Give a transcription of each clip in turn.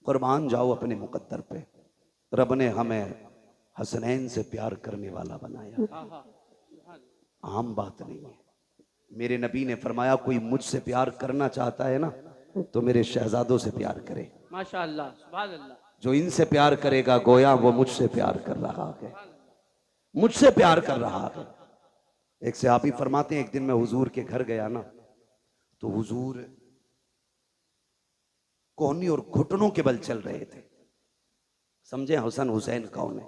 कुर्बान जाओ अपने मुकद्दर पे। रब ने हमें हसनैन से प्यार करने वाला बनाया, आम बात नहीं है। मेरे नबी ने फरमाया कोई मुझसे प्यार करना चाहता है ना तो मेरे शहजादों से प्यार करे। माशाअल्लाह, सुभान अल्लाह। जो इनसे प्यार करेगा गोया वो मुझसे प्यार कर रहा है, मुझसे प्यार कर रहा है। एक सहाबी फरमाते हैं एक दिन मैं हुजूर के घर गया ना तो हुजूर कोहनी और घुटनों के बल चल रहे थे। समझे हसन हुसैन कौन है?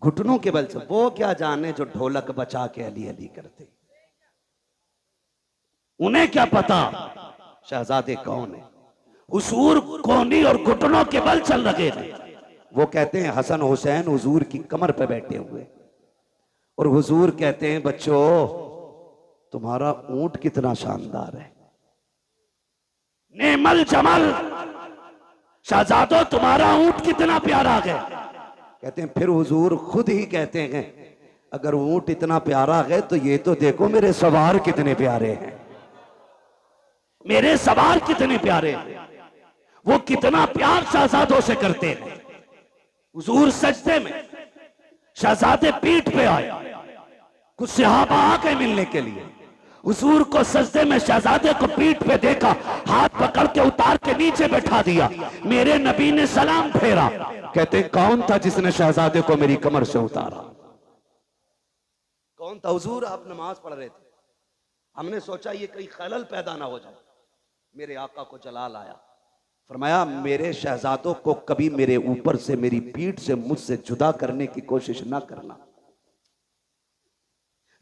घुटनों के बल चल, वो क्या जाने जो ढोलक बचा के अली अली करते, उन्हें क्या पता शहजादे कौन है। हुजूर कोहनी और घुटनों के बल चल रहे थे। वो कहते हैं हसन हुसैन हुजूर की कमर पे बैठे हुए और हुजूर कहते हैं बच्चों तुम्हारा ऊंट कितना शानदार है, नेमल जमल, शहजादो तुम्हारा ऊंट कितना प्यारा है। कहते हैं फिर हुजूर खुद ही कहते हैं अगर ऊंट इतना प्यारा है तो ये तो देखो मेरे सवार कितने प्यारे हैं, मेरे सवार कितने प्यारे हैं। वो कितना प्यार शहजादों से करते हैं। हुजूर सजदे में, शहजादे पीठ पे आए, कुछ सहाबा आ गए मिलने के लिए। हुजूर को सजदे में शहजादे को पीठ पे देखा, हाथ पकड़ के उतार के नीचे बैठा दिया। मेरे नबी ने सलाम फेरा। कहते हैं कौन था जिसने शहजादे को मेरी कमर से उतारा? कौन था? हुजूर आप नमाज पढ़ रहे थे, हमने सोचा ये कहीं खलल पैदा ना हो जाए। मेरे आका को जलाल आया, फरमाया मेरे शहजादों को कभी मेरे ऊपर से, मेरी पीठ से, मुझसे जुदा करने की कोशिश ना करना,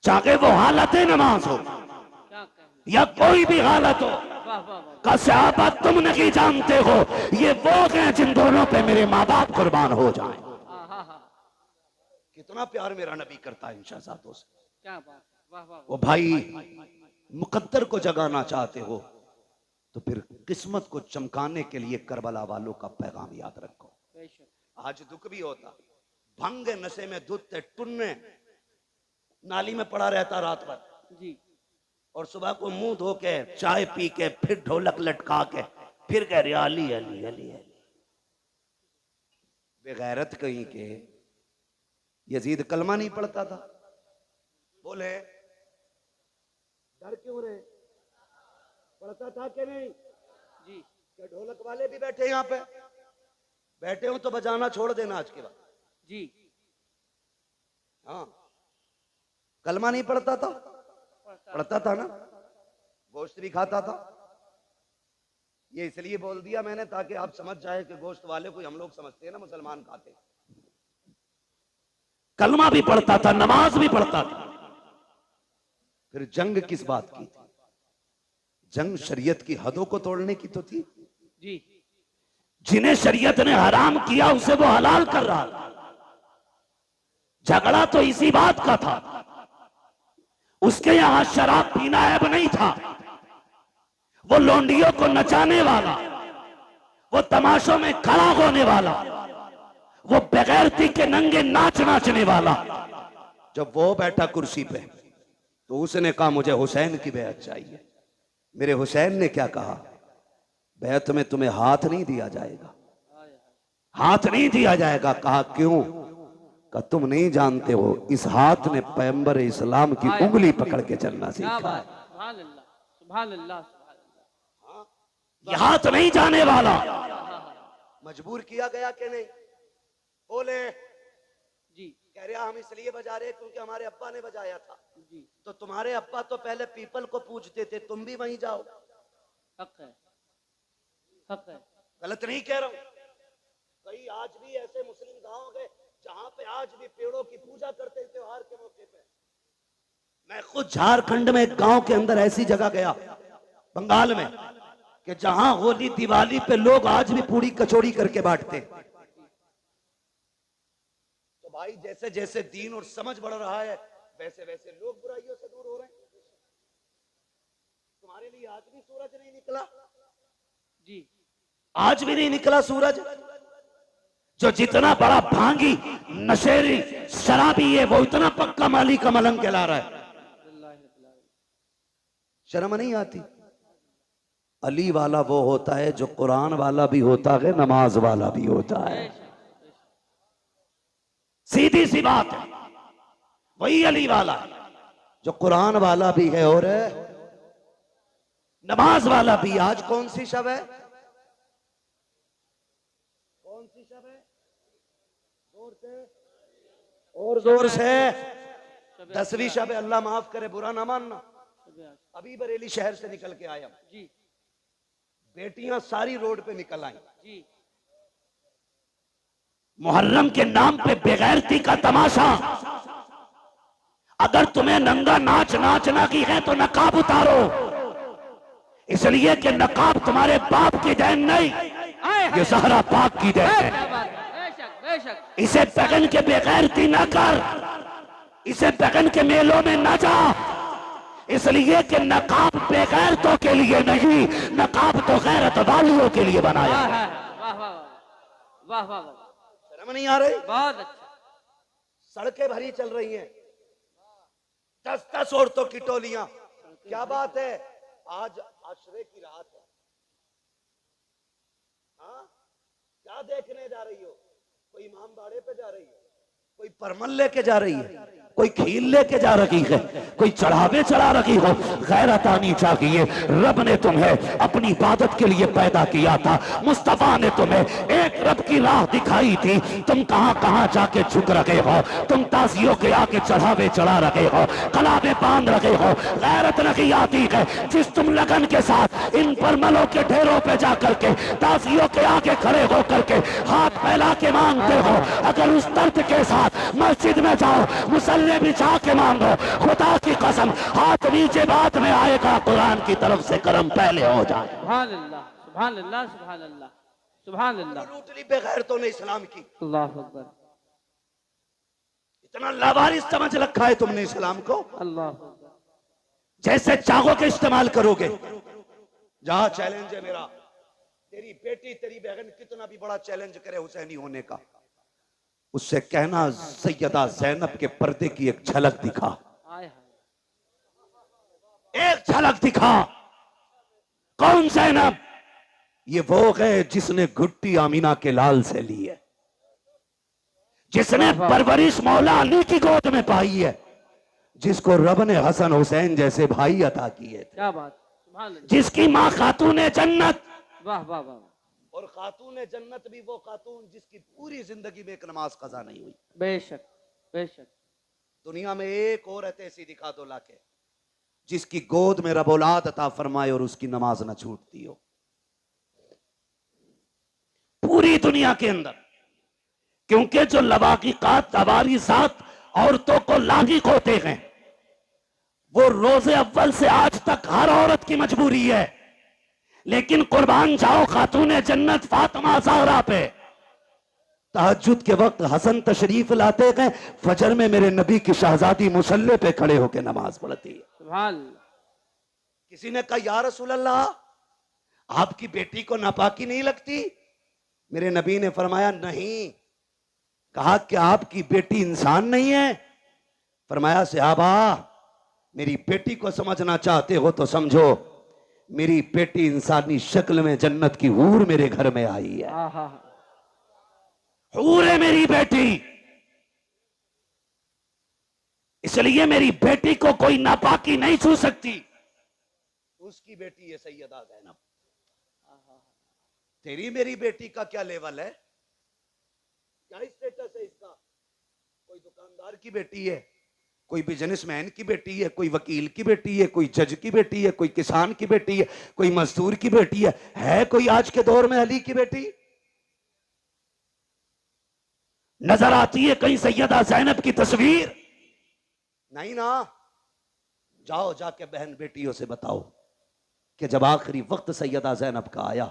चाहे वो हालत नमाज हो या कोई भी हालत हो। का सहाबा तुम नहीं जानते हो ये वो हैं जिन दोनों पे मेरे माँ बाप कुर्बान हो जाएं। कितना प्यार मेरा नबी करता है इन शहजादों से। क्या बात, वाह वाह। वो भाई मुकद्दर को जगाना चाहते हो तो फिर किस्मत को चमकाने के लिए करबला वालों का पैगाम याद रखो। आज दुख भी होता, भंग नशे में धुत टुन्ने नाली में पड़ा रहता रात भर जी, और सुबह को मुंह धो के चाय पी के फिर ढोलक लटका के फिर कह रहे अली अली अली अली। बेगैरत कहीं के यजीद कलमा नहीं पढ़ता था, बोले डर क्यों रहे, पढ़ता था कि नहीं जी। क्या ढोलक वाले भी बैठे यहाँ पे? बैठे हो तो बजाना छोड़ देना आज के बाद जी। हाँ, कलमा नहीं पढ़ता था? पढ़ता था ना, गोश्त भी खाता था। ये इसलिए बोल दिया मैंने ताकि आप समझ जाए कि गोश्त वाले को हम लोग समझते हैं ना मुसलमान खाते। कलमा भी पढ़ता था, नमाज भी पढ़ता था। फिर जंग किस बात की थी? जंग शरीयत की हदों को तोड़ने की तो थी जी। जिन्हें शरीयत ने हराम किया उसे वो हलाल कर रहा था। झगड़ा तो इसी बात का था। उसके यहां शराब पीना ऐब नहीं था। वो लोंडियों को नचाने वाला, वो तमाशों में खड़ा होने वाला, वो बेगैरती के नंगे नाच नाचने वाला, जब वो बैठा कुर्सी पे तो उसने कहा मुझे हुसैन की बैत चाहिए। मेरे हुसैन ने क्या कहा? बैत में तुम्हें हाथ नहीं दिया जाएगा, हाथ नहीं दिया जाएगा। कहा क्यों? का तुम नहीं जानते हो इस हाथ ने पैगंबर इस्लाम की उंगली पकड़ के चलना सीखा। सुभान अल्लाह, सुभान अल्लाह, सुभान अल्लाह। ये हाथ नहीं जाने वाला। मजबूर किया गया कि नहीं? बोले जी। कह रहा हम इसलिए बजा रहे क्योंकि हमारे अब्बा ने बजाया था। जी। तो तुम्हारे अब्बा तो पहले पीपल को पूजते थे, तुम भी वहीं जाओ। हक है, हक है। गलत नहीं कह रहा हूं। कई आज भी ऐसे मुस्लिम गांव गए जहां पे आज भी पेड़ों की पूजा करते हैं त्योहार के मौके पे। मैं खुद झारखंड में एक गांव के अंदर ऐसी जगह गया बंगाल में कि जहां होली दिवाली पे लोग आज भी पूरी कचौड़ी करके बांटते। तो भाई जैसे जैसे दीन और समझ बढ़ रहा है वैसे वैसे लोग बुराइयों से दूर हो रहे हैं। तुम्हारे लिए आज भी सूरज नहीं निकला? जी। आज भी नहीं निकला सूरज। जो जितना बड़ा भांगी नशेरी शराबी है वो इतना पक्का माली का मलंग कहला रहा है। शर्म नहीं आती? अली वाला वो होता है जो कुरान वाला भी होता है, नमाज वाला भी होता है। सीधी सी बात है, वही अली वाला है जो कुरान वाला भी है और नमाज वाला भी। आज कौन सी शब है? कौन सी शब है? जोर से और जोर से। 10वीं शब है। अल्लाह माफ करे, बुरा ना मानना। अभी बरेली शहर से निकल के आया जी। बेटियां सारी रोड पे निकल आई जी। मुहर्रम के नाम पे बेगैरती का तमाशा। अगर तुम्हें नंगा नाच नाचना की है तो नकाब उतारो, इसलिए कि नकाब तुम्हारे बाप की देन नहीं, ये ज़हरा पाक की देन है। बेशक बेशक। इसे पहन के बेगैरती न कर, इसे पहन के मेलों में न जा, इसलिए कि नकाब बेगैरतों के लिए नहीं, नकाब तो गैरत वालियों के लिए बनाया है। वाह वाह वाह वाह वाह। शर्म नहीं आ रही? बहुत अच्छा। सड़कें भरी चल रही हैं, 10-10 औरतों की टोलियां। क्या बात है? आज आशरे की रात है। हाँ, क्या देखने जा रही हो? कोई इमाम बाड़े पे जा रही है, कोई परमल लेके जा रही है, कोई खील लेके जा रही है, कोई चढ़ावे चढ़ा रही हो। गैरत आनी चाहिए। रब ने तुम्हें अपनी इबादत के लिए पैदा किया था, मुस्तफा ने तुम्हें एक रब की राह दिखाई थी। तुम कहां कहां जाके झुक रहे हो, तुम ताजियों के आके चढ़ावे चढ़ा रहे हो, कलावे बांध रहे हो। गैरत नहीं आती है जिस तुम लगन के साथ इन परमलों के ढेरों पे जा करके ताजियों के आगे खड़े हो करके हाथ फैला के मांगते हो। अगर उस दर्द के साथ मस्जिद में जाओ, मुसल्ले बिछा के मांगो, खुदा की कसम हाथ नीचे बाद में आएगा, कुरान की तरफ से करम पहले हो जाए। सुभान अल्लाह सुभान अल्लाह सुभान अल्लाह सुभान अल्लाह। लूटली बेगैरतों ने इस्लाम की। अल्लाह अकबर। इतना लावारिस समझ रखा है तुमने इस्लाम को। अल्लाह अकबर। जैसे चाहोगे इस्तेमाल करोगे। जहां चैलेंज है मेरा, तेरी बेटी तेरी बहन कितना भी बड़ा चैलेंज करे हुसैनी होने का, उससे कहना सैयदा ज़ैनब के पर्दे की एक झलक दिखा, एक झलक दिखा। कौन ज़ैनब? ये वो है जिसने घुट्टी आमीना के लाल से ली है, जिसने परवरिश मौला अली की गोद में पाई है, जिसको रब ने हसन हुसैन जैसे भाई अता किए थे। क्या बात। सुभान अल्लाह। जिसकी माँ खातून जन्नत। वाह वाह वाह। और खातून जन्नत भी वो खातून जिसकी पूरी जिंदगी में एक नमाज कज़ा नहीं हुई। बेशक बेशक। दुनिया में एक औरत ऐसी दिखा दो लाके जिसकी गोद में रब औलाद अता फरमाए और उसकी नमाज न छूटती हो पूरी दुनिया के अंदर। क्योंकि जो लवाकिकात तवारीसात औरतों को लागिक होते हैं, वो रोजे अव्वल से आज तक हर औरत की मजबूरी है। लेकिन कुर्बान जाओ खातून जन्नत फातिमा ज़हरा पे। तहज्जुद के वक्त हसन तशरीफ लाते हैं, फजर में मेरे नबी की शहजादी मुसल्ले पे खड़े होकर नमाज पढ़ती है। सुभान। किसी ने कहा या रसूल अल्लाह, आपकी बेटी को नापाकी नहीं लगती? मेरे नबी ने फरमाया नहीं। कहा कि आपकी बेटी इंसान नहीं है? फरमाया सहाबा, मेरी बेटी को समझना चाहते हो तो समझो, मेरी बेटी इंसानी शक्ल में जन्नत की हूर मेरे घर में आई है। हूर है मेरी बेटी, इसलिए मेरी बेटी को कोई नापाकी नहीं छू सकती। उसकी बेटी है सैयदा ज़ैनब। तेरी मेरी बेटी का क्या लेवल है, क्या स्टेटस है इसका? कोई दुकानदार की बेटी है, कोई बिजनेसमैन की बेटी है, कोई वकील की बेटी है, कोई जज की बेटी है, कोई किसान की बेटी है, कोई मजदूर की बेटी है कोई आज के दौर में अली की बेटी? नजर आती है कहीं सैयदा ज़ैनब की तस्वीर? नहीं ना। जाओ जाके बहन बेटियों से बताओ कि जब आखिरी वक्त सैयदा ज़ैनब का आया,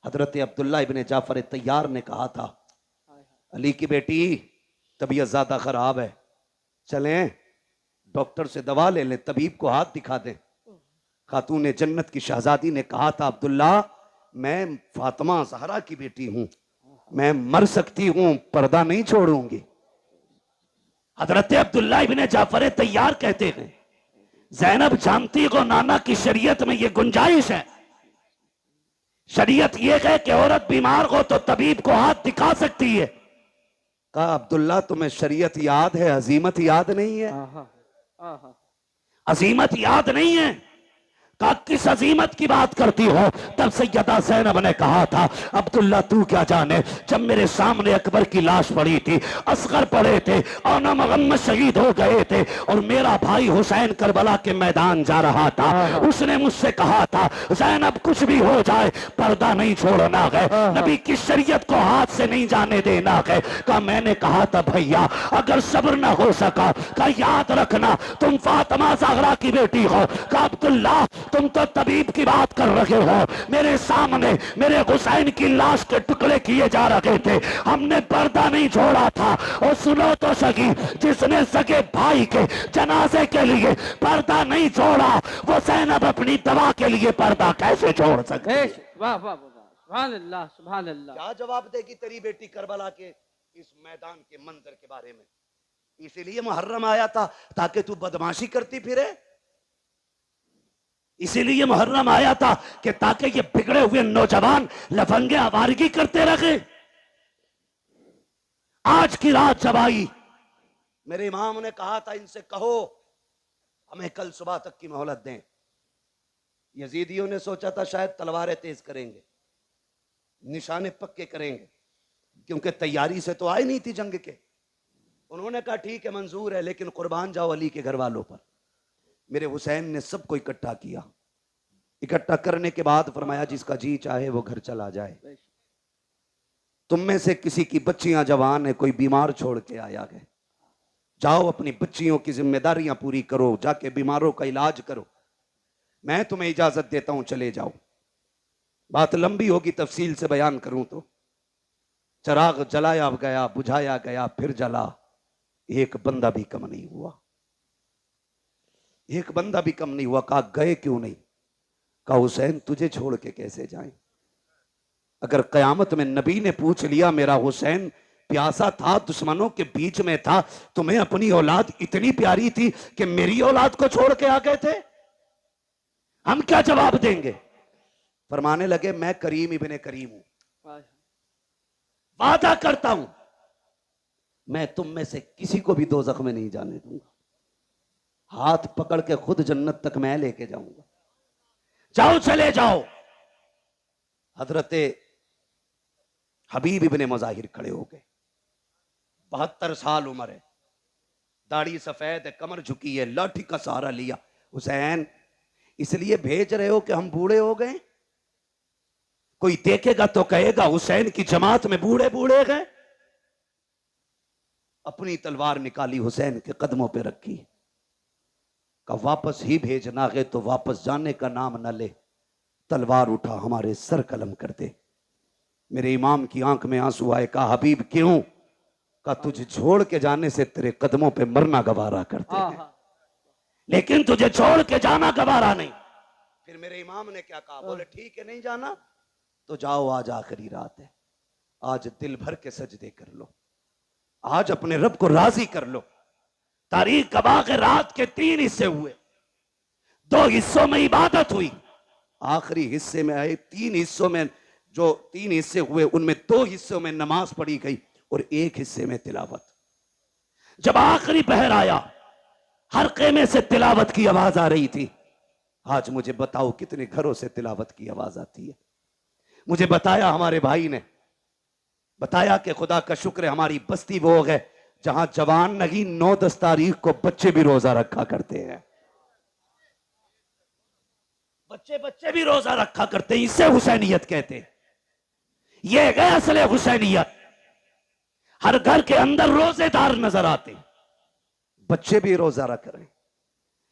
हजरत अब्दुल्ला इब्ने जाफर तैयार ने कहा था, अली की बेटी तबीयत ज्यादा खराब है, चलें डॉक्टर से दवा ले लें, तबीब को हाथ दिखा दें। खातून जन्नत की शहजादी ने कहा था, अब्दुल्ला मैं फातिमा ज़हरा की बेटी हूं, मैं मर सकती हूं, पर्दा नहीं छोड़ूंगी। हजरत अब्दुल्ला इब्ने जाफर तैयार कहते हैं, ज़ैनब जानती को नाना की शरीयत में ये गुंजाइश है शरीयत ये है कि औरत बीमार हो तो तबीब को हाथ दिखा सकती है। कहा अब्दुल्ला तुम्हें शरीयत याद है, अजीमत याद नहीं है? आहा, आहा। अजीमत याद नहीं है? कहा किस अजीमत की बात करती हो? तब सैयदा ज़ैनब ने कहा था अब्दुल्ला तू क्या जाने, जब मेरे सामने अकबर की लाश पड़ी थी, असगर पड़े थे और न मोहम्मद शहीद हो गए थे और मेरा भाई हुसैन करबला के मैदान जा रहा था, उसने मुझसे कहा था ज़ैनब कुछ भी हो जाए पर्दा नहीं छोड़ना है, नबी की शरीयत को हाथ से नहीं जाने देना है। कहा मैंने कहा था भैया अगर सब्र न हो सका, कहा याद रखना तुम फातिमा ज़हरा की बेटी हो। कहा अब्दुल्ला तुम तो तबीब की बात कर रहे हो, मेरे सामने मेरे हुसैन की लाश के टुकड़े किए जा रहे थे, हमने पर्दा नहीं छोड़ा था। और सुनो तो सही, जिसने सगे भाई के जनाजे के लिए पर्दा नहीं छोड़ा वो ज़ैनब अपनी दवा के लिए पर्दा कैसे छोड़ सकती है? वाह वाह वाह, सुभान अल्लाह सुभान अल्लाह। क्या जवाब देगी तेरी बेटी करबला के इस मैदान के मंजर के बारे में? इसीलिए मुहर्रम आया था ताकि तू बदमाशी करती फिरे, इसीलिए मुहर्रम आया था कि ताकि ये बिगड़े हुए नौजवान लफंगे आवारगी करते रहे। आज की रात जब आई, मेरे इमाम ने कहा था इनसे कहो हमें कल सुबह तक की मोहलत दें। यजीदियों ने सोचा था शायद तलवारें तेज करेंगे, निशाने पक्के करेंगे, क्योंकि तैयारी से तो आई नहीं थी जंग के। उन्होंने कहा ठीक है मंजूर है, लेकिन कुर्बान जाओ अली के घर वालों पर। मेरे हुसैन ने सबको इकट्ठा किया, इकट्ठा करने के बाद फरमाया जिसका जी चाहे वो घर चला जाए। तुम में से किसी की बच्चियां जवान है, कोई बीमार छोड़ के आया है, जाओ अपनी बच्चियों की जिम्मेदारियां पूरी करो, जाके बीमारों का इलाज करो, मैं तुम्हें इजाजत देता हूं चले जाओ। बात लंबी होगी, तफसील से बयान करूं तो चराग जलाया गया, बुझाया गया, फिर जला, एक बंदा भी कम नहीं हुआ, एक बंदा भी कम नहीं हुआ। कहा गए क्यों नहीं? कहा हुसैन तुझे छोड़ के कैसे जाएं? अगर कयामत में नबी ने पूछ लिया मेरा हुसैन प्यासा था, दुश्मनों के बीच में था, तुम्हें अपनी औलाद इतनी प्यारी थी कि मेरी औलाद को छोड़ के आ गए थे, हम क्या जवाब देंगे? फरमाने लगे मैं करीम इब्ने करीम हूं, वादा करता हूं मैं तुम में से किसी को भी दोज़ख में नहीं जाने दूंगा, हाथ पकड़ के खुद जन्नत तक मैं लेके जाऊंगा, जाओ चले जाओ। हजरते हबीब इब्ने मुज़ाहिर खड़े हो गए, 72 साल उम्र है, दाढ़ी सफेद है, कमर झुकी है, लाठी का सहारा लिया। हुसैन इसलिए भेज रहे हो कि हम बूढ़े हो गए? कोई देखेगा तो कहेगा हुसैन की जमात में बूढ़े बूढ़े गए। अपनी तलवार निकाली, हुसैन के कदमों पे रखी, का वापस ही भेजना है तो वापस जाने का नाम न ले, तलवार उठा हमारे सर कलम कर दे। मेरे इमाम की आंख में आंसू आए। कहा हबीब क्यों? का तुझे छोड़ के जाने से तेरे कदमों पे मरना गवारा करते हैं, लेकिन तुझे छोड़ के जाना गवारा नहीं। फिर मेरे इमाम ने क्या कहा? बोले ठीक है नहीं जाना तो जाओ, आज आखिरी रात है, आज दिल भर के सजदे कर लो, आज अपने रब को राजी कर लो। तारीख कबा के रात के 3 हिस्से हुए, 2 हिस्सों में इबादत हुई, आखिरी हिस्से में आए 3 हिस्सों में, जो 3 हिस्से हुए उनमें 2 हिस्सों में नमाज पढ़ी गई और 1 हिस्से में तिलावत। जब आखिरी पहर आया, हर खेमे से तिलावत की आवाज आ रही थी। आज मुझे बताओ कितने घरों से तिलावत की आवाज आती है? मुझे बताया हमारे भाई ने, बताया कि खुदा का शुक्र है हमारी बस्ती वो है जहां जवान नहीं 9-10 तारीख को बच्चे भी रोजा रखा करते हैं, बच्चे भी रोजा रखा करते हैं। इसे हुसैनियत कहते हैं, ये है असल हुसैनियत। हर घर के अंदर रोजेदार नजर आते, बच्चे भी रोजा रख रहे हैं।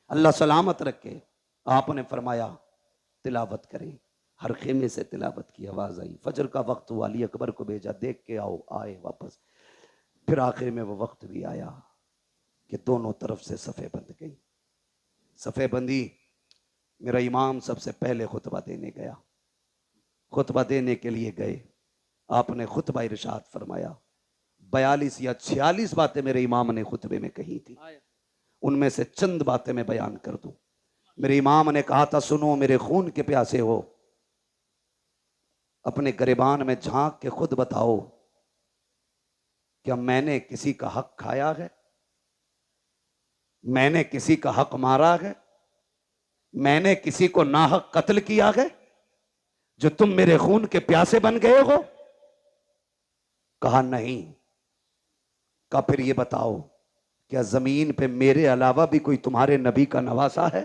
अल्लाह सलामत रखे। आपने फरमाया तिलावत करें, हर खेमे से तिलावत की आवाज आई। फजर का वक्त हुआ, अली अकबर को भेजा, देख के आओ, आए वापस। फिर आखिर में वो वक्त भी आया कि दोनों तरफ से सफ़े बंध गई। सफ़े बंदी, मेरा इमाम सबसे पहले खुतबा देने गया। खुतबा देने के लिए गए, आपने खुतबा इरशाद फरमाया। 42 या 46 बातें मेरे इमाम ने खुतबे में कही थी, उनमें से चंद बातें मैं बयान कर दूं। मेरे इमाम ने कहा था सुनो मेरे खून के प्यासे हो, अपने गिरबान में झांक के खुद बताओ, क्या मैंने किसी का हक खाया है? मैंने किसी का हक मारा है? मैंने किसी को नाहक कत्ल किया है जो तुम मेरे खून के प्यासे बन गए हो? कहा नहीं। कहा फिर ये बताओ, क्या जमीन पे मेरे अलावा भी कोई तुम्हारे नबी का नवासा है?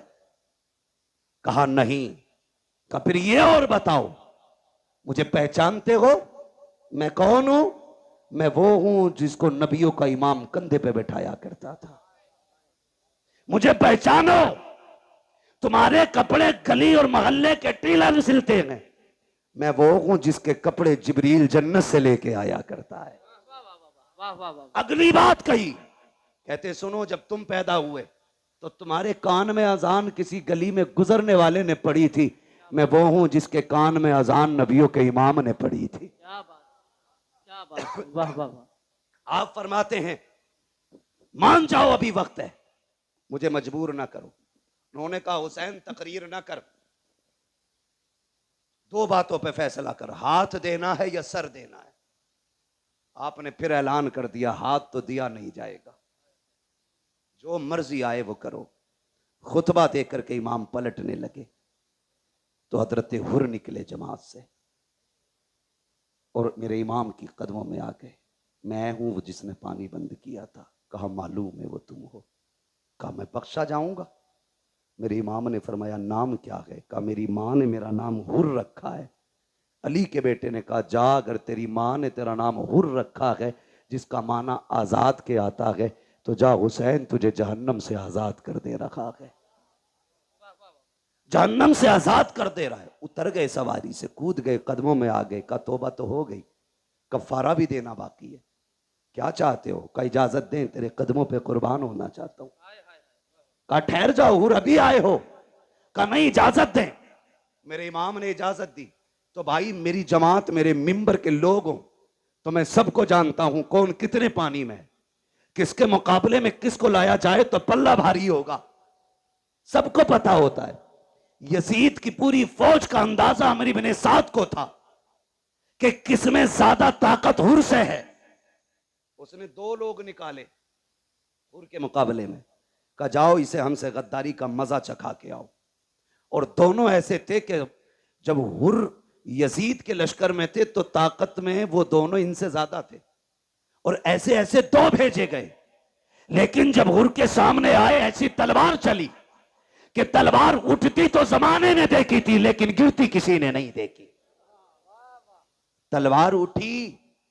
कहा नहीं। कहा फिर ये और बताओ, मुझे पहचानते हो? मैं कौन हूं? मैं वो हूं जिसको नबियों का इमाम कंधे पे बैठाया करता था। मुझे पहचानो। तुम्हारे कपड़े गली और मोहल्ले के टीलर सिलते हैं, मैं वो हूं जिसके कपड़े जिब्रील जन्नत से लेके आया करता है। वाह वाह वाह। अगली बात कही, कहते सुनो, जब तुम पैदा हुए तो तुम्हारे कान में अजान किसी गली में गुजरने वाले ने पड़ी थी, मैं वो हूं जिसके कान में अजान नबियों के इमाम ने पड़ी थी। क्या बात, क्या बात, वाह वाह वाह। आप फरमाते हैं मान जाओ अभी वक्त है, मुझे मजबूर ना करो। उन्होंने कहा हुसैन तकरीर ना कर, दो बातों पे फैसला कर, हाथ देना है या सर देना है। आपने फिर ऐलान कर दिया, हाथ तो दिया नहीं जाएगा, जो मर्जी आए वो करो। खुतबा देकर के इमाम पलटने लगे तो हजरत हुर निकले जमात से और मेरे इमाम की कदमों में आ गए। मैं हूं वो जिसने पानी बंद किया था। कहा मालूम है वो तुम हो। कहा मैं बख्शा जाऊंगा? मेरे इमाम ने फरमाया नाम क्या है? कहा मेरी माँ ने मेरा नाम हुर रखा है। अली के बेटे ने कहा जा, अगर तेरी माँ ने तेरा नाम हुर रखा है जिसका माना आजाद के आता है, तो जा हुसैन तुझे जहन्नम से आजाद कर दे रखा है। जहन्नम से आजाद कर दे रहा है। उतर गए सवारी से, कूद गए, कदमों में आ गए। का तौबा तो हो गई, कफारा भी देना बाकी है। क्या चाहते हो? का इजाजत दें, तेरे कदमों पे कुर्बान होना चाहता हूं। का ठहर जाओ, हुर अभी आए हो? का नहीं, इजाजत दें। मेरे इमाम ने इजाजत दी। तो भाई मेरी जमात, मेरे मिंबर के लोग हो तो मैं सबको जानता हूं कौन कितने पानी में है, किसके मुकाबले में किसको लाया जाए तो पल्ला भारी होगा, सबको पता होता है। यजीद की पूरी फौज का अंदाजा अमर इब्ने साद को था कि किसमें ज्यादा ताकत हुर से है। उसने दो लोग निकाले हुर के मुकाबले में, कहा जाओ इसे हमसे गद्दारी का मजा चखा के आओ। और दोनों ऐसे थे कि जब हुर यजीद के लश्कर में थे तो ताकत में वो दोनों इनसे ज्यादा थे, और ऐसे ऐसे दो भेजे गए। लेकिन जब हुर के सामने आए, ऐसी तलवार चली कि तलवार उठती तो जमाने ने देखी थी लेकिन गिरती किसी ने नहीं देखी। तलवार उठी,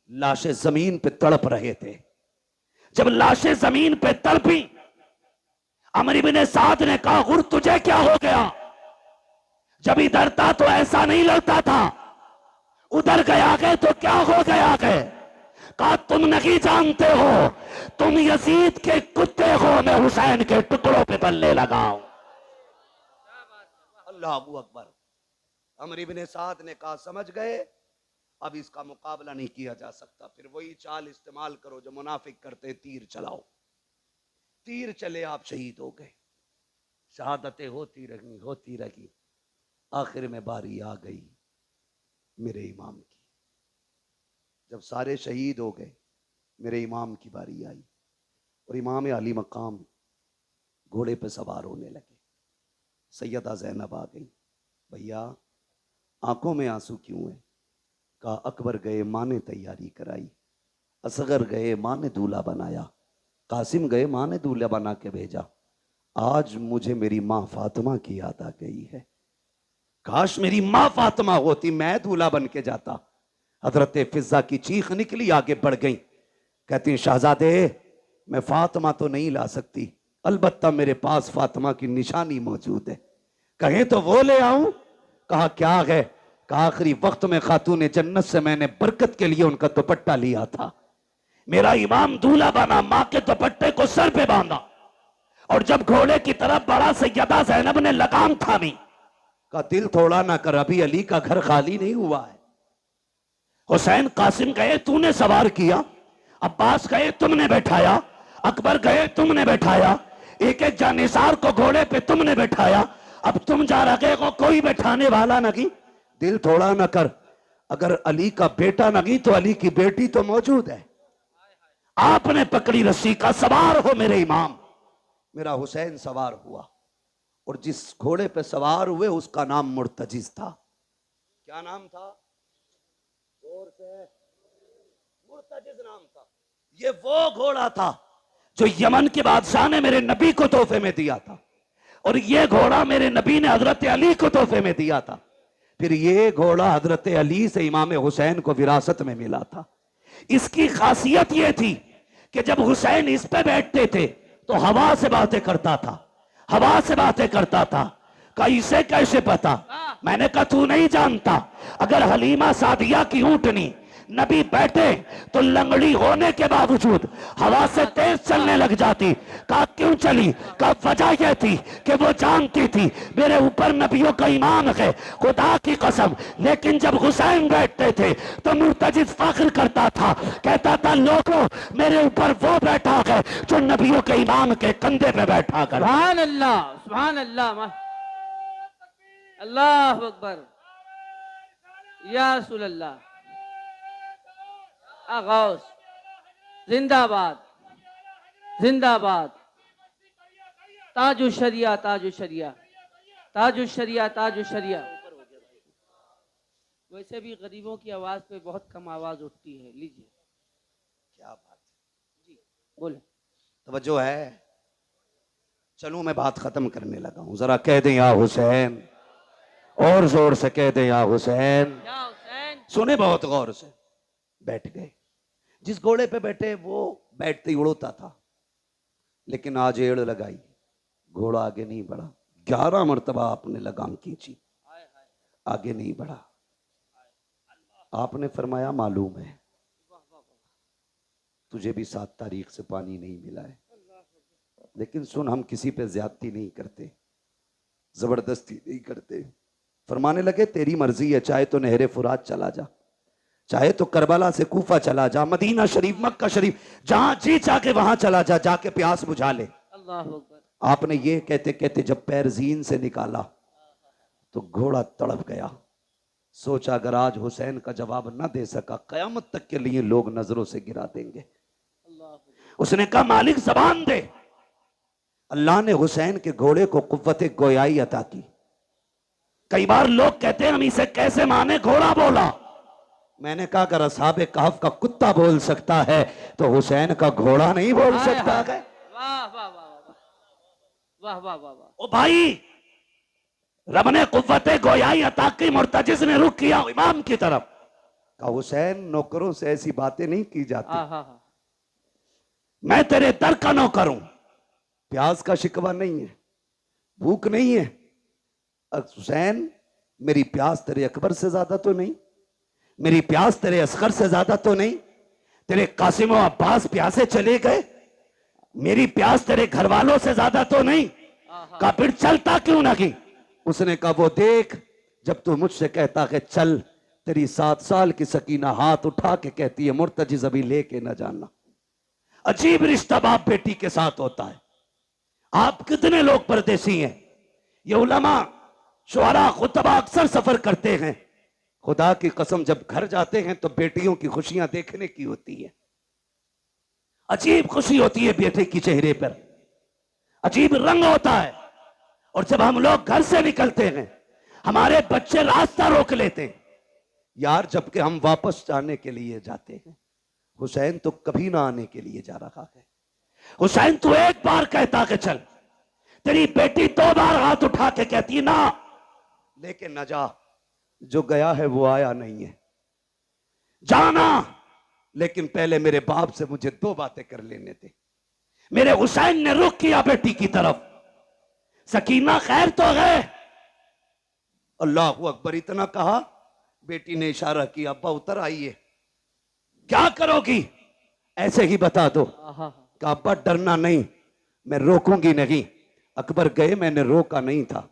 लाशें जमीन पे तड़प रहे थे। जब लाशें जमीन पे तड़पी, अमर इब्ने साद ने कहा हुर तुझे क्या हो गया? जब इधर था तो ऐसा नहीं लगता था, उधर गया गए तो क्या हो गया गए? कहा तुम नहीं जानते हो, तुम यजीद के कुत्ते हो, मैं हुसैन के टुकड़ों पे बल्ले लगाऊं। अल्लाह अकबर। अमर इब्ने साद ने कहा समझ गए, अब इसका मुकाबला नहीं किया जा सकता। फिर वही चाल इस्तेमाल करो जो मुनाफिक करते, तीर चलाओ। तीर चले, आप शहीद हो गए। शहादतें होती रही। आखिर में बारी आ गई मेरे इमाम की। जब सारे शहीद हो गए, मेरे इमाम की बारी आई और इमाम अली मकाम घोड़े पे सवार होने लगे। सैयदा ज़ैनब आ गई। भैया आंखों में आंसू क्यों है? कहा अकबर गए, माँ ने तैयारी कराई। असगर गए, माँ ने दूल्हा बनाया। कासिम गए, माँ ने दूल्हा बना के भेजा। आज मुझे मेरी माँ फातिमा की याद आ गई है। काश मेरी माँ फातिमा होती, मैं दूल्हा बन के जाता। हजरत फिजा की चीख निकली, आगे बढ़ गई। कहती शहजादे मैं फातिमा तो नहीं ला सकती, अलबत्ता मेरे पास फातिमा की निशानी मौजूद है, कहे तो वो ले आऊं। कहा क्या है? कहा आखिरी वक्त में खातून जन्नत से मैंने बरकत के लिए उनका दुपट्टा लिया था। मेरा इमाम दूल्हा बना, माँ के दुपट्टे को सर पे बांधा और जब घोड़े की तरफ बढ़ा, सैयदा ज़ैनब ने लगाम थामी। का दिल थोड़ा ना कर, अभी अली का घर खाली नहीं हुआ है। हुसैन कासिम गए, तूने सवार किया। अब्बास गए, तुमने बैठाया। अकबर गए, तुमने बैठाया। एक एक जानिसार को घोड़े पे तुमने बैठाया। अब तुम जा रहे हो, कोई बैठाने वाला नहीं। दिल थोड़ा ना कर, अगर अली का बेटा नहीं तो अली की बेटी तो मौजूद है। आपने पकड़ी रस्सी का सवार हो मेरे इमाम। मेरा हुसैन सवार हुआ और जिस घोड़े पे सवार हुए उसका नाम मुर्तजिज था। क्या नाम था? जोर से। मुर्तजिज नाम था। ये वो घोड़ा था जो यमन के बादशाह ने मेरे नबी को तोहफे में दिया था, और ये घोड़ा मेरे नबी ने हजरत अली को तोहफे में दिया था। फिर ये घोड़ा हजरत अली से इमाम हुसैन को विरासत में मिला था। इसकी खासियत यह थी कि जब हुसैन इस पे बैठते थे तो हवा से बातें करता था, हवा से बातें करता था। कहा इसे कैसे पता? मैंने कहा तू नहीं जानता, अगर हलीमा सादिया की ऊंटनी नबी बैठे तो लंगड़ी होने के बावजूद हवा से तेज चलने लग जाती। कहा क्यों चली? कहा वजह यह थी कि वो जानती थी मेरे ऊपर नबियों का ईमान है, खुदा की कसम। लेकिन जब हुसैन बैठते थे तो मुर्तजिज फख्र करता था, कहता था लोगों मेरे ऊपर वो बैठा है जो नबियों के ईमान के कंधे पे बैठा कर। सुभान अल्लाह, सुभान अल्लाह, अल्लाह अकबर, या रसूल अल्लाह, गौस जिंदाबाद, जिंदाबाद, ताजु शरिया, ताजु शरिया, ताजु शरिया, ताजु शरिया। वैसे भी गरीबों की आवाज पे बहुत कम आवाज उठती है। लीजिए। क्या बात है जी बोले। तवज्जो है। चलूं मैं बात खत्म करने लगा हूं, जरा कह दें या हुसैन, और जोर से कह दें या हुसैन। या हुसैन। सुने बहुत गौर से। बैठ गए। जिस घोड़े पे बैठे वो बैठते ही उड़ता था, लेकिन आज एड़ लगाई, घोड़ा आगे नहीं बढ़ा। 11 मरतबा आपने लगाम खींची, आगे नहीं बढ़ा। आपने फरमाया मालूम है तुझे भी 7 तारीख से पानी नहीं मिला है, लेकिन सुन हम किसी पे ज्यादती नहीं करते, जबरदस्ती नहीं करते। फरमाने लगे तेरी मर्जी है, चाहे तो नहरे फुरात चला जा, चाहे तो करबला से कूफा चला जा, मदीना शरीफ, मक्का शरीफ, जहां जी चाहे वहां चला जा, जाके प्यास बुझा ले। अल्लाह अकबर। आपने ये कहते कहते जब पैर जीन से निकाला तो घोड़ा तड़प गया। सोचा अगर आज हुसैन का जवाब न दे सका, कयामत तक के लिए लोग नजरों से गिरा देंगे। उसने कहा मालिक जबान दे। अल्लाह ने हुसैन के घोड़े को कुव्वत गोयाई अता की। कई बार लोग कहते हैं हम इसे कैसे माने, घोड़ा बोला। मैंने कहा अगर असहाबे कहफ का कुत्ता बोल सकता है तो हुसैन का घोड़ा नहीं बोल सकता है। वाह वाह वाह वाह वाह वाह वाह। ओ भाई, रब ने कुव्वत गोयाई अता की, मुर्तजिज ने रुख किया इमाम की तरफ। कहा हुसैन नौकरों से ऐसी बातें नहीं की जाती, मैं तेरे दर का नौकर हूं। प्यास का शिकवा नहीं है, भूख नहीं है। हुसैन मेरी प्यास तेरे अकबर से ज्यादा तो नहीं, मेरी प्यास तेरे असगर से ज्यादा तो नहीं, तेरे कासिम और अब्बास प्यासे चले गए, मेरी प्यास तेरे घर वालों से ज्यादा तो नहीं। कहा फिर चलता क्यों नहीं? उसने कहा वो देख, जब तू मुझसे कहता है चल, तेरी 7 साल की सकीना हाथ उठा के कहती है मुर्तजिज अभी लेके न जाना। अजीब रिश्ता बाप बेटी के साथ होता है। आप कितने लोग परदेसी हैं, ये उलमा शुअरा खुतबा अक्सर सफर करते हैं, खुदा की कसम जब घर जाते हैं तो बेटियों की खुशियां देखने की होती है। अजीब खुशी होती है बेटे की चेहरे पर, अजीब रंग होता है। और जब हम लोग घर से निकलते हैं हमारे बच्चे रास्ता रोक लेते हैं यार, जबकि हम वापस जाने के लिए जाते हैं। हुसैन तो कभी ना आने के लिए जा रहा है। हुसैन तू एक बार कहता कि चल, तेरी बेटी 2 बार हाथ उठा के कहती ना, लेकिन न जा। जो गया है वो आया नहीं है, जाना, लेकिन पहले मेरे बाप से मुझे 2 बातें कर लेने थे। मेरे हुसैन ने रुख किया बेटी की तरफ। सकीना खैर तो है? अल्लाह अकबर इतना कहा, बेटी ने इशारा किया अब्बा उतर आइए। क्या करोगी? ऐसे ही बता दो। कहा अब्बा डरना नहीं, मैं रोकूंगी नहीं। अकबर गए, मैंने रोका नहीं था।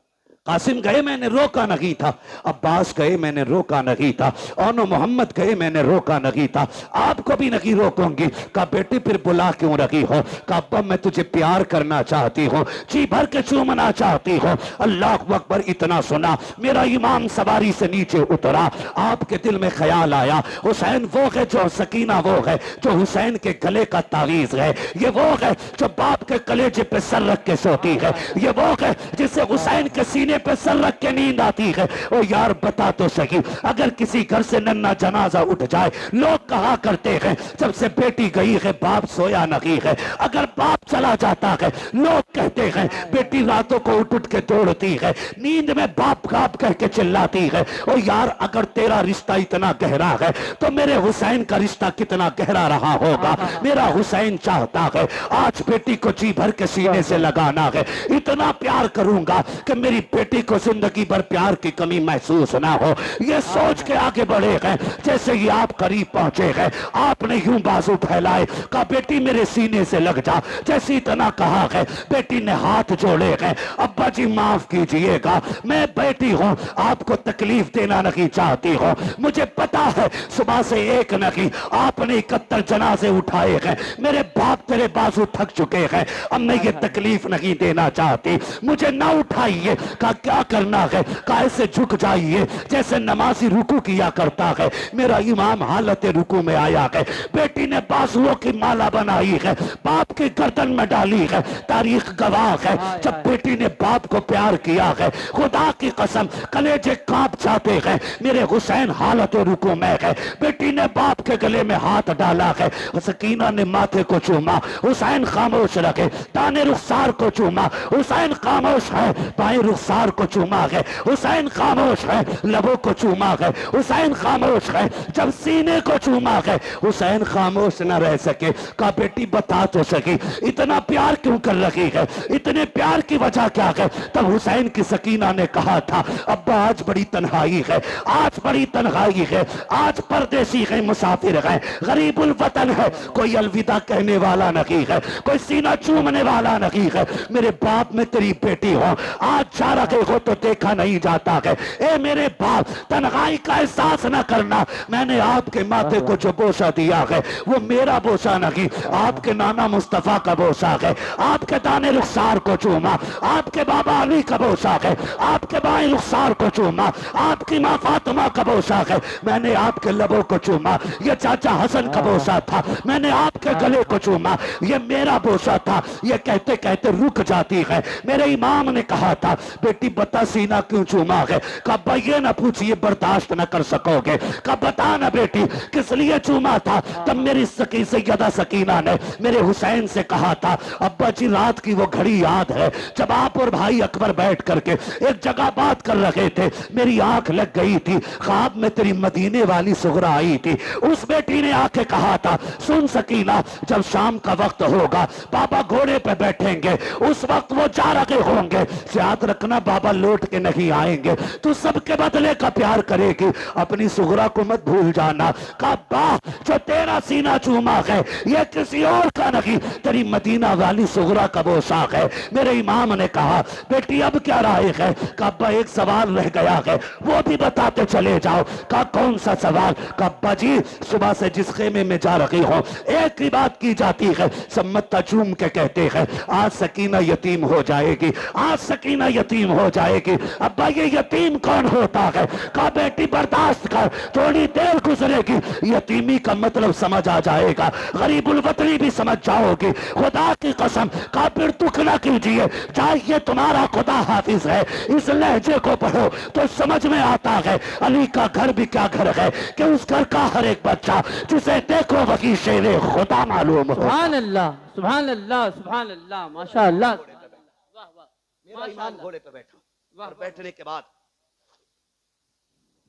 कासिम गए मैंने रोका नहीं था, अब्बास गए मैंने रोका नहीं था, ओनो मोहम्मद गए मैंने रोका नहीं था, आपको भी नहीं रोकूंगी। कहा बेटी फिर बुला क्यों रही हो? कहा अब्बा मैं तुझे प्यार करना चाहती हूँ, जी भर के चूमना चाहती हूँ। अल्लाह अकबर। इतना सुना मेरा ईमान सवारी से नीचे उतरा, आपके दिल में ख्याल आया हुसैन वो है जो, सकीना वो है जो हुसैन के गले का तावीज है, ये वो है जो बाप के कलेजे पे सर रख के सोती है, ये वो है जिसे हुसैन के सीने पे सर रख के नींद आती है। ओ यार बता तो सही, अगर किसी घर से नन्ना जनाजा उठ जाए, लोग कहा करते हैं जब से बेटी गई है बाप सोया नहीं है, अगर बाप चला जाता है लोग कहते हैं बेटी रातों को उठ उठ के दौड़ती है, नींद में बाप बाप कह के चिल्लाती है। ओ यार अगर तेरा रिश्ता इतना गहरा है तो मेरे हुसैन का रिश्ता कितना गहरा रहा होगा। मेरा हुसैन चाहता है आज बेटी को जी भर के सीने से लगाना है, इतना प्यार करूंगा कि मेरी बेटी को जिंदगी भर प्यार की कमी महसूस ना हो। ये सोच के आगे बढ़े हैं, जैसे ही आप करीब पहुंचे हैं आपने यूं बाजू फैलाए, कहा बेटी मेरे सीने से लग जा। जैसे इतना कहा है बेटी ने हाथ जोड़े हैं, अब्बा जी माफ कीजिएगा, मैं बेटी हूं, आपको तकलीफ देना नहीं चाहती हूं, मुझे पता है सुबह से एक नहीं आपने 71 जनाजे उठाए हैं, मेरे बाप तेरे बाजू थक चुके हैं, अब मैं ये तकलीफ नहीं देना चाहती, मुझे ना उठाइए। कहा क्या करना है? कहा ऐसे झुक जाइए जैसे नमाजी रुकू किया करता है। मेरा इमाम हालत रुकू में आया है, बेटी ने बाजुओं की माला बनाई है, बाप की गर्दन में डाली है, तारीख गवाह है जब बेटी ने बाप को प्यार किया है, खुदा की कसम कलेजे कांप जाते हैं। मेरे हुसैन हालत रुकू में है, बेटी ने बाप के गले में हाथ डाला है, सकीना ने माथे को चूमा, हुसैन खामोश रखे, दाने रुखसार को चूमा, हुसैन खामोश है, बाएं रुखसार को चूमा है, हुसैन खामोश है, लबों को चूमा है, हुसैन खामोश है, जब सीने को चूमा है हुसैन खामोश न रह सके। कहा बेटी बता तो सकी इतना प्यार क्यों कर रही है, इतने प्यार की वजह क्या है? तब हुसैन की सकीना ने कहा था अब्बा आज बड़ी तन्हाई है, आज बड़ी तन्हाई है, आज परदेसी है, मुसाफिर है, गरीबुल वतन है, कोई अलविदा कहने वाला नहीं है, कोई सीना चूमने वाला नहीं है, मेरे बाप में तेरी बेटी हो, आज जा रहे हो तो देखा नहीं जाता है। ए मेरे बाप तन्हाई का एहसास न करना, मैंने आपके माथे को जो बोसा दिया है वो मेरा बोसा नहीं, आपके नाना मुस्तफा का बोसा है, आपके दाने रुखसार को चूमा, आपके बाबा अली का बोसा है, आपके बाएं रुखसार को चूमा, आपकी माँ फातिमा का बोसा है, मैंने आपके लबों को चूमा, ये चाचा हसन का बोसा था, मैंने आपके गले को चूमा, ये मेरा बोसा था। ये कहते कहते रुक जाती है। मेरे इमाम ने कहा था बेटी बता सीना क्यों चूमा है? कहा ये ना पूछिए बर्दाश्त न कर सकोगे। कहा बता ना बेटी किस लिए चूमा था? तब मेरी सैयदा सकीना ने मेरे हुसैन से कहा था अब्बा जी रात की वो घड़ी याद है जब आप और भाई अकबर बैठ करके एक जगह बात कर रहे थे, मेरी आंख लग गई थी, ख्वाब में तेरी मदीने वाली सुगरा आई थी, उस बेटी ने आके कहा था सुन सकीना जब शाम का वक्त होगा बाबा घोड़े पे बैठेंगे, उस वक्त वो जा रहे होंगे, याद रखना बाबा लौट के नहीं आएंगे, तू सबके बदले का प्यार करेगी, अपनी सुगरा को मत भूल जाना। कहा बा जो तेरा सीना चूमा है ये किसी और का नहीं, तेरी मदीना वाली सुगरा का वो साख है। मेरे इमाम ने कहा बेटी अब क्या राय है? कहा एक सवाल रह गया है वो भी बताते चले जाओ। कहा कौन सा सवाल? कहा जी सुबह से जिस खेमे में जा रही हो एक ही बात की जाती है, सम्मत चूम के कहते हैं आज सकीना यतीम हो जाएगी, आज सकीना यतीम हो जाएगी। अब्बा ये यतीम कौन होता है? कहा बेटी बर्दाश्त कर, थोड़ी देर गुजरेगी यतीमी का मतलब समझ आ जाएगा, गरीबुल वतनी भी समझ जाओगी, खुदा की कसम। कहा फिर दुख ना कीजिए, चाहिए तुम्हारा खुदा हाफिज है, इस लहजे को पढ़ो तो समझ में आता है अली का घर भी क्या घर है कि उस घर का हर एक बच्चा जिसे देखो वही शेरे खुदा मालूम हो। सुभान अल्लाह सुभान अल्लाह सुभान अल्लाह माशा अल्लाह। वाह वाह मेरा इमाम घोड़े पे बैठा और बैठने के बाद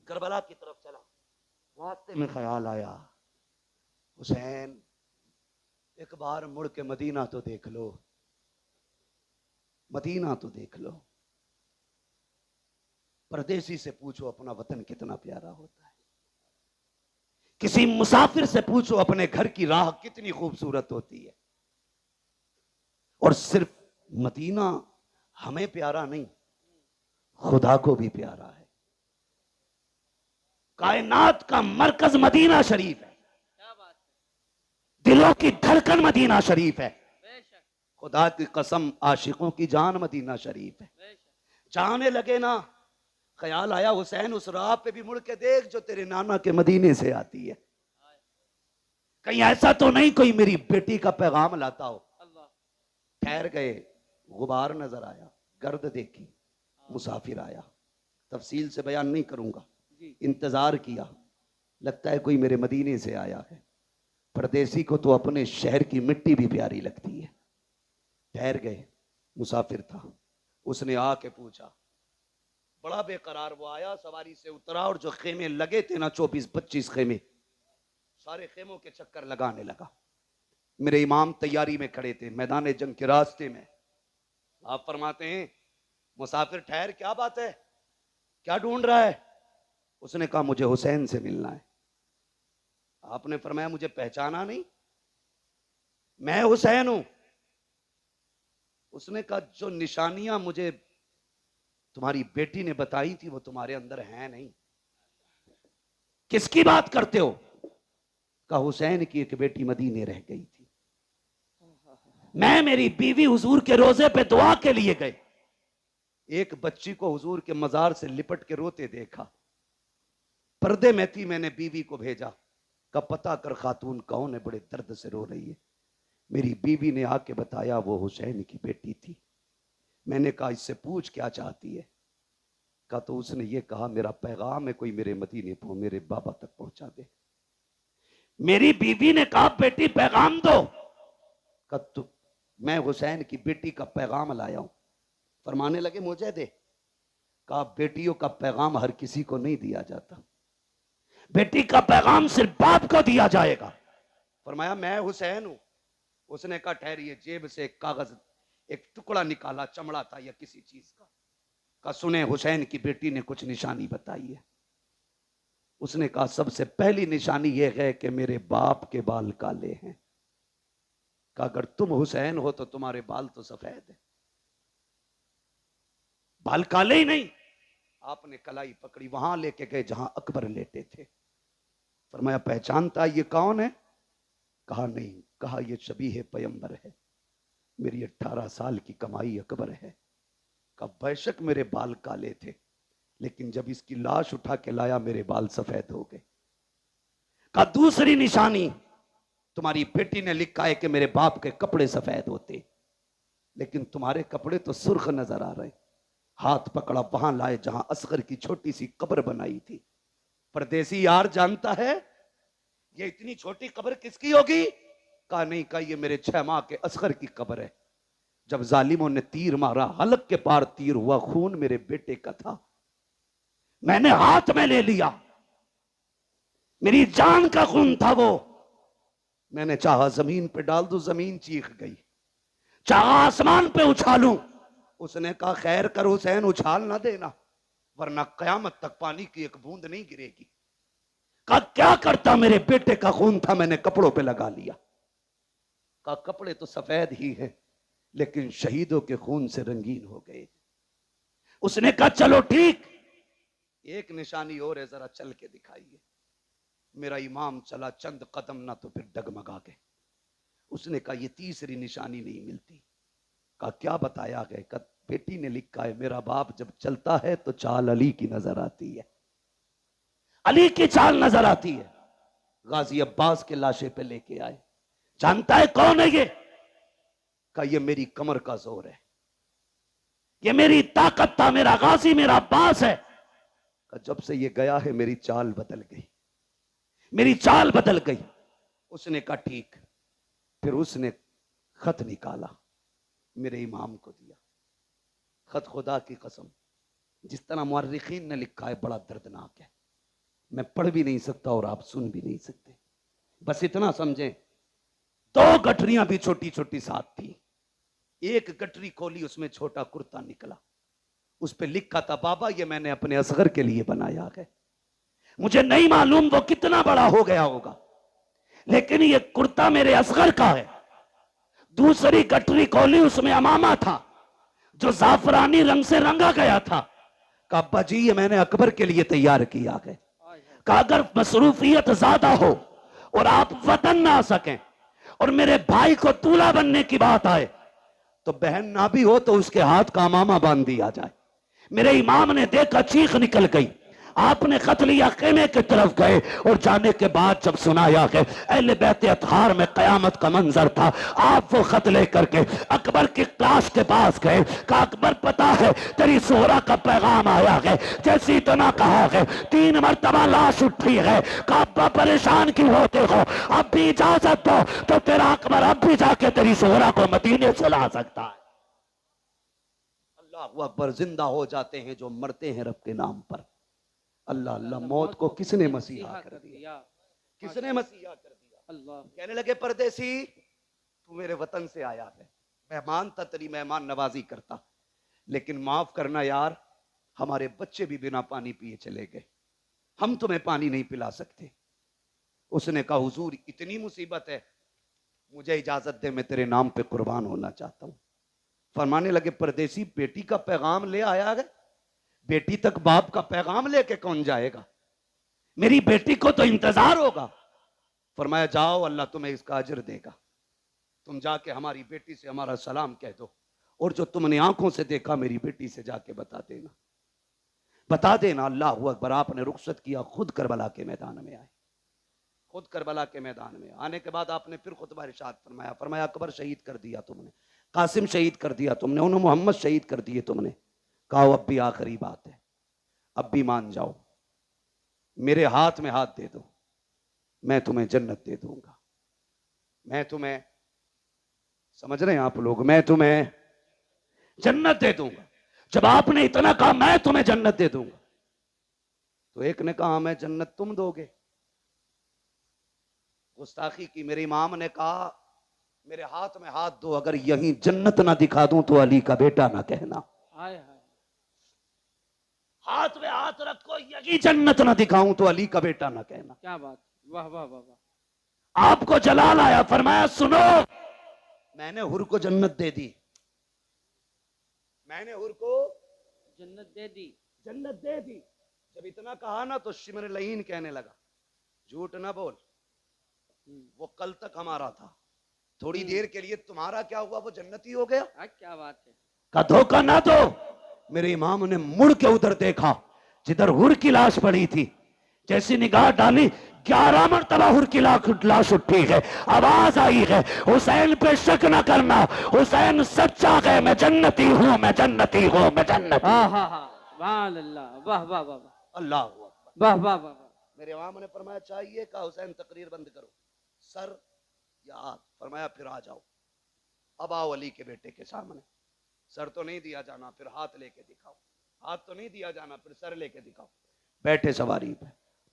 करबला की तरफ चला, रास्ते में ख्याल आया हुसैन एक बार मुड़ के मदीना तो देख लो, मदीना तो देख लो, परदेसी से पूछो अपना वतन कितना प्यारा होता है, किसी मुसाफिर से पूछो अपने घर की राह कितनी खूबसूरत होती है। और सिर्फ मदीना हमें प्यारा नहीं, खुदा को भी प्यारा है। कायनात का मरकज मदीना शरीफ है, क्या बात है, दिलों की धड़कन मदीना शरीफ है। बेशक खुदा की कसम, आशिकों की जान मदीना शरीफ है। बेशक। जाने लगे ना, ख्याल आया हुसैन उस राह पे भी मुड़ के देख जो तेरे नाना के मदीने से आती है। कहीं ऐसा तो नहीं कोई मेरी बेटी का पैगाम लाता हो। अल्लाह। ठहर गए, गुबार नजर आया, गर्द देखी, मुसाफिर आया। तफसील से बयान नहीं करूंगा। जी। इंतजार किया, लगता है कोई मेरे मदीने से आया है। परदेसी को तो अपने शहर की मिट्टी भी प्यारी लगती है। ठहर गए, मुसाफिर था। उसने आके पूछा, बड़ा बेकरार वो आया, सवारी से उतरा और जो खेमे लगे थे ना, 24-25 खेमे, सारे खेमों के चक्कर लगाने लगा। मेरे इमाम तैयारी में खड़े थे, मैदान जंग के रास्ते में। आप फरमाते हैं, मुसाफिर ठहर, क्या बात है, क्या ढूंढ रहा है? उसने कहा, मुझे हुसैन से मिलना है। आपने फरमाया, मुझे पहचाना नहीं, मैं हुसैन हूं। उसने कहा, जो निशानियां मुझे तुम्हारी बेटी ने बताई थी वो तुम्हारे अंदर हैं नहीं। किसकी बात करते हो? कहा, हुसैन की एक बेटी मदीने रह गई थी। मैं मेरी बीवी हुजूर के रोजे पे दुआ के लिए गए, एक बच्ची को हुजूर के मजार से लिपट के रोते देखा। पर्दे में थी, मैंने बीवी को भेजा, का पता कर खातून कौन है, बड़े दर्द से रो रही है। मेरी बीवी ने आके बताया वो हुसैन की बेटी थी। मैंने कहा, इससे पूछ क्या चाहती है? कहा, तो उसने ये कहा, मेरा पैगाम है, कोई मेरे मदीने को मेरे बाबा तक पहुंचा दे। मेरी बीवी ने कहा, बेटी पैगाम दो। कहा, तो मैं हुसैन की बेटी का पैगाम लाया हूं। फरमाने लगे, मुझे दे। कहा, बेटियों का पैगाम हर किसी को नहीं दिया जाता, बेटी का पैगाम सिर्फ बाप को दिया जाएगा। फरमाया, मैं हुसैन हूं। उसने कहा, ठहरिए, जेब से एक कागज, एक टुकड़ा निकाला, चमड़ा था या किसी चीज का। कहा, सुने, हुसैन की बेटी ने कुछ निशानी बताई है। उसने कहा, सबसे पहली निशानी यह है कि मेरे बाप के बाल काले हैं। कहा, अगर तुम हुसैन हो तो तुम्हारे बाल तो सफेद है, बाल काले ही नहीं। आपने कलाई पकड़ी, वहां लेके गए जहां अकबर लेटे थे। फरमाया, पहचानता ये कौन है? कहा, नहीं। कहा, ये शबीह पैगंबर है, मेरी 18 साल की कमाई अकबर है। कहा, बेशक मेरे बाल काले थे, लेकिन जब इसकी लाश उठा के लाया मेरे बाल सफेद हो गए। कहा, दूसरी निशानी, तुम्हारी बेटी ने लिखा है कि मेरे बाप के कपड़े सफेद होते, लेकिन तुम्हारे कपड़े तो सुर्ख नजर आ रहे। हाथ पकड़ा, वहां लाए जहां असगर की छोटी सी कब्र बनाई थी। परदेसी यार जानता है ये इतनी छोटी कब्र किसकी होगी? कहा, नहीं। कहा, ये मेरे 6 माह के असगर की कब्र है। जब जालिमों ने तीर मारा, हलक के पार तीर हुआ, खून मेरे बेटे का था, मैंने हाथ में ले लिया, मेरी जान का खून था वो। मैंने चाहा जमीन पे डाल दूं, जमीन चीख गई, चाहा आसमान पे उछालूं। उसने कहा, खैर कर हुसैन, उछाल ना देना, वरना कयामत तक पानी की एक बूंद नहीं गिरेगी। कहा, क्या करता, मेरे बेटे का खून था, मैंने कपड़ों पे लगा लिया। कहा, कपड़े तो सफेद ही हैं, लेकिन शहीदों के खून से रंगीन हो गए। उसने कहा, चलो ठीक, एक निशानी और है, जरा चल के दिखाइए। मेरा इमाम चला चंद कदम, ना तो फिर डगमगा गए। उसने कहा, ये तीसरी निशानी नहीं मिलती। कहा, क्या बताया गया? कहा, बेटी ने लिखा है, मेरा बाप जब चलता है तो चाल अली की नजर आती है, अली की चाल नजर आती है। गाजी अब्बास के लाशे पे लेके आए। जानता है कौन है ये? कहा, ये मेरी कमर का जोर है, ये मेरी ताकत था, मेरा गाजी मेरा अब्बास है। कहा, जब से ये गया है मेरी चाल बदल गई, मेरी चाल बदल गई। उसने कहा, ठीक। फिर उसने खत निकाला, मेरे इमाम को दिया। खत खुदा की कसम, जिस तरह मुअर्रिखीन ने लिखा है, बड़ा दर्दनाक है। मैं पढ़ भी नहीं सकता और आप सुन भी नहीं सकते। बस इतना समझें, 2 गठरियां भी छोटी छोटी साथ थी। एक गठरी खोली, उसमें छोटा कुर्ता निकला, उस पर लिखा था, बाबा ये मैंने अपने असगर के लिए बनाया है, मुझे नहीं मालूम वो कितना बड़ा हो गया होगा, लेकिन ये कुर्ता मेरे असगर का है। दूसरी गठरी खोली, उसमें अमामा था जो जाफरानी रंग से रंगा गया था। कहा अब्बा जी ये मैंने अकबर के लिए तैयार किया है। कहा अगर मसरूफियत ज्यादा हो और आप वतन ना आ सकें और मेरे भाई को दूल्हा बनने की बात आए तो बहन ना भी हो तो उसके हाथ का मामा बांध दिया जाए। मेरे इमाम ने देखा, चीख निकल गई। आपने खत लिया, खेमे की तरफ गए और जाने के बाद जब सुनाया कि अहले बैत अतहार में कयामत का मंजर था, आप वो खत लेकर के अकबर की क्लास के पास गए। कहा अकबर पता है तेरी सोहरा का पैगाम आया है, जैसी इतना कहा है 3 मरतबा लाश उठी है। कहा अब्बा परेशान क्यों होते हो, अब भी इजाजत दो तो तेरा अकबर अब भी जाके तेरी सोहरा को मदीने से ला सकता है। अल्लाह अकबर, जिंदा हो जाते हैं जो मरते हैं रब के नाम पर। अल्लाह अल्लाह, मौत को किसने मसीहा कर दिया, किसने मसीहा कर दिया। अल्लाह कहने लगे परदेसी तू मेरे वतन से आया है, मेहमान था, तेरी मेहमान नवाजी करता, लेकिन माफ करना यार हमारे बच्चे भी बिना पानी पिए चले गए, हम तुम्हें पानी नहीं पिला सकते। उसने कहा हुजूर इतनी मुसीबत है, मुझे इजाजत दे, मैं तेरे नाम पे कुर्बान होना चाहता हूं। फरमाने लगे परदेसी बेटी का पैगाम ले आया है, बेटी तक बाप का पैगाम लेके कौन जाएगा, मेरी बेटी को तो इंतजार होगा। फरमाया जाओ अल्लाह तुम्हें इसका अजर देगा, तुम जाके हमारी बेटी से हमारा सलाम कह दो, और जो तुमने आंखों से देखा मेरी बेटी से जाके बता देना, बता देना। अल्लाह अकबर, आपने रुखसत किया, खुद करबला के मैदान में आए। खुद करबला के मैदान में आने के बाद आपने फिर खुतबा इरशाद फरमाया, फरमाया अकबर शहीद कर दिया तुमने, कासिम शहीद कर दिया तुमने, उन्होंने मोहम्मद शहीद कर दिए तुमने। कहा अब भी आखिरी बात है, अब भी मान जाओ, मेरे हाथ में हाथ दे दो, मैं तुम्हें जन्नत दे दूंगा। मैं तुम्हें, समझ रहे हैं आप लोग, मैं तुम्हें जन्नत दे दूंगा। जब आपने इतना कहा मैं तुम्हें जन्नत दे दूंगा, तो एक ने कहा मैं जन्नत तुम दोगे, गुस्ताखी की। मेरे इमाम ने कहा मेरे हाथ में हाथ दो, अगर यहीं जन्नत ना दिखा दूं तो अली का बेटा ना कहना। हाय हाय, हाथ में हाथ रखो, यही जन्नत ना दिखाऊं तो अली का बेटा ना कहना। क्या बात, वाह वाह वाह वाह। आपको जलाल आया, फरमाया सुनो, मैंने हुर को जन्नत दे दी, मैंने हुर को जन्नत दे दी, जन्नत दे दी। जब इतना कहा ना तो शिमर लहीन कहने लगा झूठ ना बोल, वो कल तक हमारा था, थोड़ी देर के लिए तुम्हारा क्या हुआ, वो जन्नती हो गया। क्या बात है। का धोखा ना दो। मेरे इमाम ने मुड़ के उधर देखा जिधर हुर की लाश पड़ी थी, जैसी निगाह डाली 11 मरतबा हुर की लाश उठी है, आवाज आई है हुसैन पे शक न करना, हुसैन सच्चा है, मैं जन्नती हूं, मैं जन्नती हूं, मैं जन्नती। हाँ हाँ हाँ, अल्लाह, वाह वाह वाह अल्लाह, वाह वाह वाह। मेरे इमाम ने फरमाया चाहिए, कहा हुसैन तकरीर बंद करो, सर या हाथ। फरमाया फिर आ जाओ, अब आओ अली के बेटे के सामने। सर तो नहीं दिया जाना, फिर हाथ लेके दिखाओ, हाथ तो नहीं दिया जाना, फिर सर लेके दिखाओ। बैठे सवारी पे,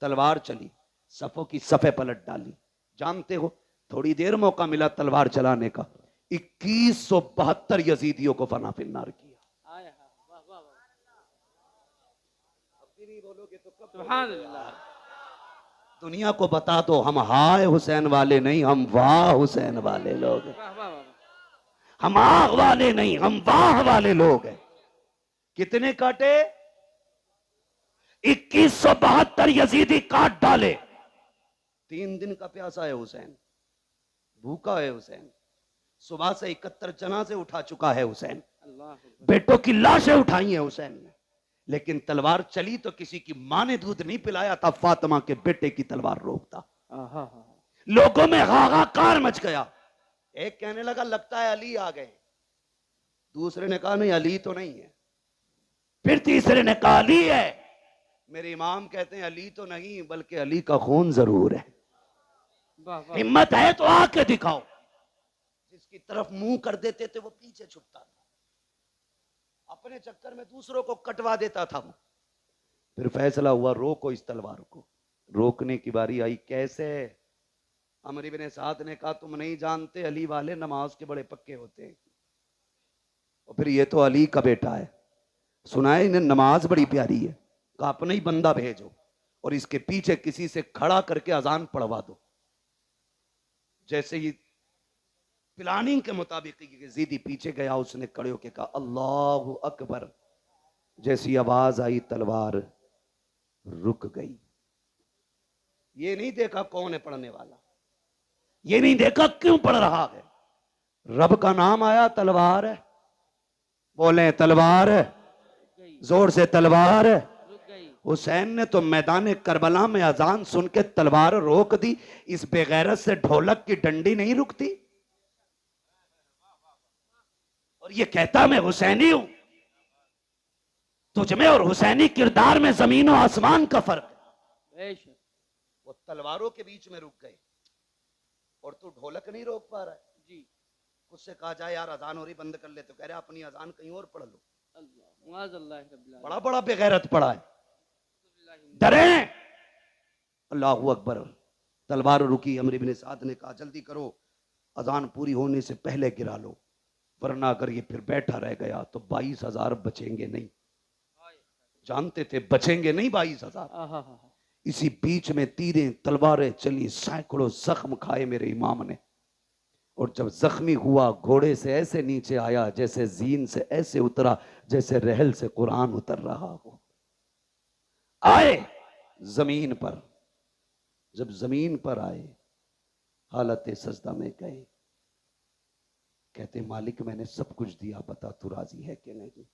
तलवार चली, सफों की सफे पलट डाली। जानते हो थोड़ी देर मौका मिला तलवार चलाने का, 2172 यजीदियों को फना फिन्नार किया। अब नहीं बोलोगे तो कब? सुभान अल्लाह। दुनिया को बता दो हम हाय हुसैन वाले नहीं, हम वाह हुसैन वाले लोग हैं। हम आग वाले नहीं, हम वाह वाले लोग हैं। कितने काटे? 2172 यजीदी काट डाले। 3 दिन का प्यासा है हुसैन, भूखा है हुसैन, सुबह से 71 जनाजे उठा चुका है हुसैन, बेटों की लाशें उठाई हैं हुसैन ने, लेकिन तलवार चली तो किसी की मां ने दूध नहीं पिलाया था, फातिमा के बेटे की तलवार रोकता। लोगों में हाहाकार मच गया। एक कहने लगा लगता है अली आ गए, दूसरे ने कहा नहीं अली तो नहीं है, फिर तीसरे ने कहा अली है। मेरे इमाम कहते हैं अली तो नहीं बल्कि अली का खून जरूर है। हिम्मत है तो आके दिखाओ। जिसकी तरफ मुंह कर देते थे वो पीछे छुपता था, अपने चक्कर में दूसरों को कटवा देता था। फिर फैसला हुआ रोको इस तलवार को। रोकने की बारी आई, कैसे? अमर इब्ने साद ने कहा तुम नहीं जानते अली वाले नमाज के बड़े पक्के होते हैं, और फिर ये तो अली का बेटा है, सुना है इन्हें नमाज बड़ी प्यारी है, कहा अपना ही बंदा भेजो और इसके पीछे किसी से खड़ा करके अजान पढ़वा दो। जैसे ही प्लानिंग के मुताबिक जीदी पीछे गया, उसने खड़े होकर कहा अल्लाहु अकबर, जैसी आवाज आई तलवार रुक गई। ये नहीं देखा कौन है पढ़ने वाला, ये नहीं देखा क्यों पढ़ रहा है, रब का नाम आया तलवार है। बोले तलवार है, गई, जोर से तलवार है। रुक गई। हुसैन ने तो मैदान करबला में अजान सुन के तलवार रोक दी। इस बेगैरत से ढोलक की डंडी नहीं रुकती। और ये कहता मैं हुसैनी हूं। तुझमें और हुसैनी किरदार में जमीन और आसमान का फर्क है। बेशक। वो तलवारों के बीच में रुक गए और तू ढोलक नहीं रोक पा रहा है। जी। उससे कहा जाए यार अजान हो रही बंद कर ले, तो कह रहे अपनी अजान कहीं और पढ़ लो। अल्लाह मुआज़ल्लाह रब्बिल आलमीन। बड़ा बड़ा बेगैरत पड़ा है। डरे। अल्लाहू अकबर। तलवार रुकी। अमर इब्न साद ने कहा जल्दी करो, अजान पूरी होने से पहले गिरा लो, वरना अगर ये फिर बैठा रह गया तो 22,000 बचेंगे नहीं। जानते थे बचेंगे नहीं 22,000। आहा। इसी बीच में तीरें तलवारें चली, सैकड़ों जख्म खाए मेरे इमाम ने। और जब जख्मी हुआ घोड़े से ऐसे नीचे आया जैसे जीन से ऐसे उतरा जैसे रहल से कुरान उतर रहा हो। आए जमीन पर। जब जमीन पर आए हालत सजदा में गए। कहते मालिक मैंने सब कुछ दिया, बता तू राजी है कि नहीं।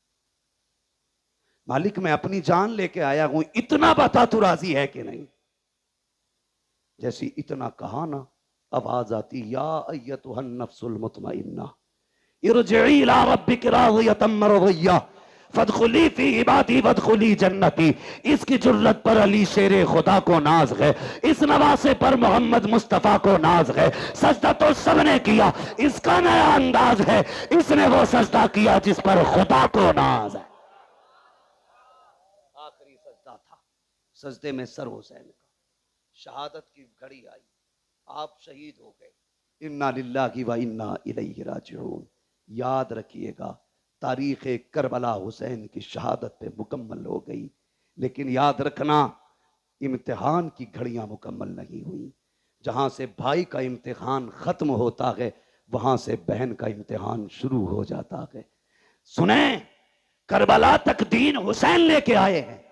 मालिक मैं अपनी जान लेके आया हूं, इतना बता तू राजी है कि नहीं। जैसी इतना कहा ना, आवाज आती या अय्यतुहन नफ्सुल मुतमइन्ना इरजिई इला रब्बिकी राज़ियतम मरज़िय्या फदखुली फी इबादी वदखुली जन्नती। इसकी जुर्रत पर अली शेरे खुदा को नाज है, इस नवासे पर मोहम्मद मुस्तफा को नाज है। सजदा तो सबने किया, इसका नया अंदाज है, इसने वो सजदा किया जिस पर खुदा को नाज है। आखिरी सजदा था, सजदे में सर हुसैन का। शहादत की घड़ी आई, आप शहीद हो गए। इन्ना लिल्लाहि व इन्ना इलैहि राजिऊन। याद रखिएगा तारीख करबला हुसैन की शहादत पे मुकम्मल हो गई, लेकिन याद रखना इम्तिहान की घड़ियां मुकम्मल नहीं हुई। जहां से भाई का इम्तिहान खत्म होता है वहां से बहन का इम्तिहान शुरू हो जाता है। सुने, करबला तक दीन हुसैन लेके आए हैं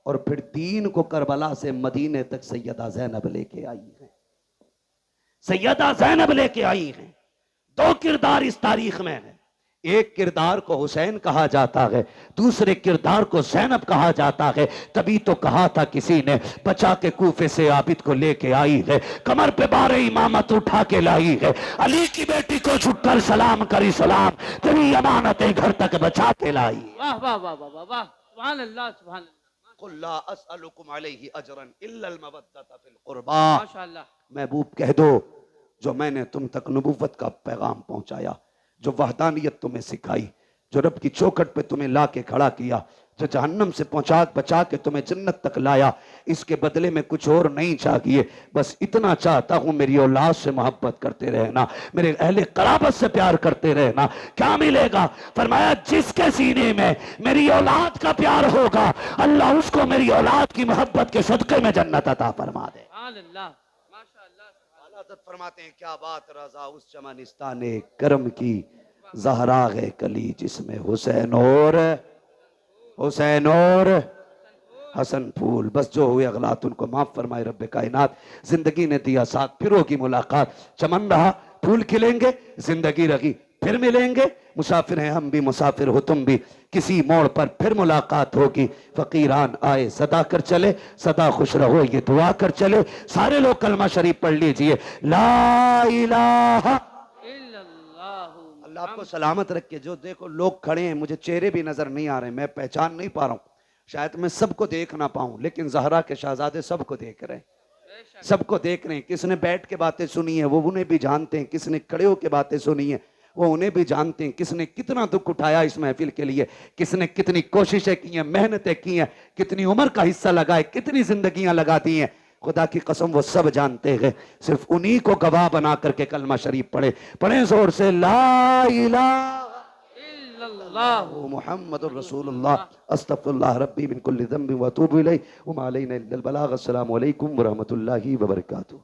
और फिर दीन को करबला से मदीने तक सैयदा ज़ैनब लेके आई है। सैयदा ज़ैनब लेके आई हैं। दो किरदार इस तारीख में है। एक किरदार को हुसैन कहा जाता है, दूसरे किरदार को ज़ैनब कहा जाता है। तभी तो कहा था किसी ने, बचा के कूफे से आबिद को लेके आई है, कमर पे बारे इमामत उठा के लाई है। अली की बेटी को झुककर सलाम करी सलाम, तेरी अमानतें घर तक बचा के लाई। वाह वाह वाह वाह वाह, सुभान अल्लाह सुभान अल्लाह। कुल ला अस्अलुकुम अलैहि अजरन इल्लल मवद्दता फिल कुर्बा। माशाअल्लाह। महबूब कह दो जो मैंने तुम तक नबुव्वत का पैगाम पहुंचाया, जो वहदानियत तुम्हें सिखाई, जो रब की चौखट पे तुम्हें ला के खड़ा किया, जो जहन्नम से पहुंचा बचा के तुम्हें जन्नत तक लाया, इसके बदले में कुछ और नहीं चाहिए। बस इतना चाहता हूं मेरी औलाद से मोहब्बत करते रहना, मेरे अहले कराबत से प्यार करते रहना। क्या मिलेगा? फरमाया जिसके सीने में मेरी औलाद का प्यार होगा अल्लाह उसको मेरी औलाद की मोहब्बत के सदके में जन्नत अता फरमा दे। फरमाते हैं क्या बात रजा उस चमनिस्ताने करम की, ज़हरा है कली जिसमें हुसैन और हसन फूल। बस जो हुए अगलात उनको माफ फरमाए रब्बे कायनात। जिंदगी ने दिया साथ, फिर होगी मुलाकात। चमन रहा फूल खिलेंगे, जिंदगी रही फिर मिलेंगे। मुसाफिर हैं हम भी, मुसाफिर हो तुम भी, किसी मोड़ पर फिर मुलाकात होगी। फकीरान आए सदा कर चले, सदा खुश रहो ये दुआ कर चले। सारे लोग कलमा शरीफ पढ़ लीजिए, ला इलाहा इल्लल्लाहु। अल्लाह आपको सलामत रखे। जो देखो लोग खड़े हैं, मुझे चेहरे भी नजर नहीं आ रहे, मैं पहचान नहीं पा रहा हूँ, शायद मैं सबको देख ना पाऊं, लेकिन ज़हरा के शहजादे सबको देख रहे हैं, सबको देख रहे हैं। किसने बैठ के बातें सुनी है वो उन्हें भी जानते हैं, किसने खड़े होकर बातें सुनी है वो उन्हें भी जानते हैं। किसने कितना दुख उठाया इस महफिल के लिए, किसने कितनी कोशिशें की हैं, मेहनतें की हैं, कितनी उम्र का हिस्सा लगाए, कितनी जिंदगियां लगा दी हैं, खुदा की कसम वो सब जानते हैं। सिर्फ उन्हीं को गवाह बना करके कलमा शरीफ पढ़े। पढ़े जोर से ला इलाहा इल्लल्लाहु मुहम्मदुर रसूलुल्लाह अस्तगफिरुल्लाह रब्बी मिन कुल्ली ज़ंबि व अतूबु इलैहि व मा अलैना इल्लल बलाग। अस्सलामु अलैकुम व रहमतुल्लाहि व बरकातुहू।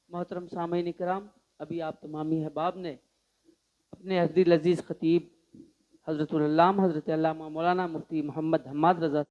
मोहतरम सामीन इकराम, अभी आप तमामी अहबाब ने अपने अज़ीज़ अजीज़ खतीब हजरत उल अल्लामा हजरत अल्लामा मौलाना मुफ्ती मोहम्मद हम्माद रजा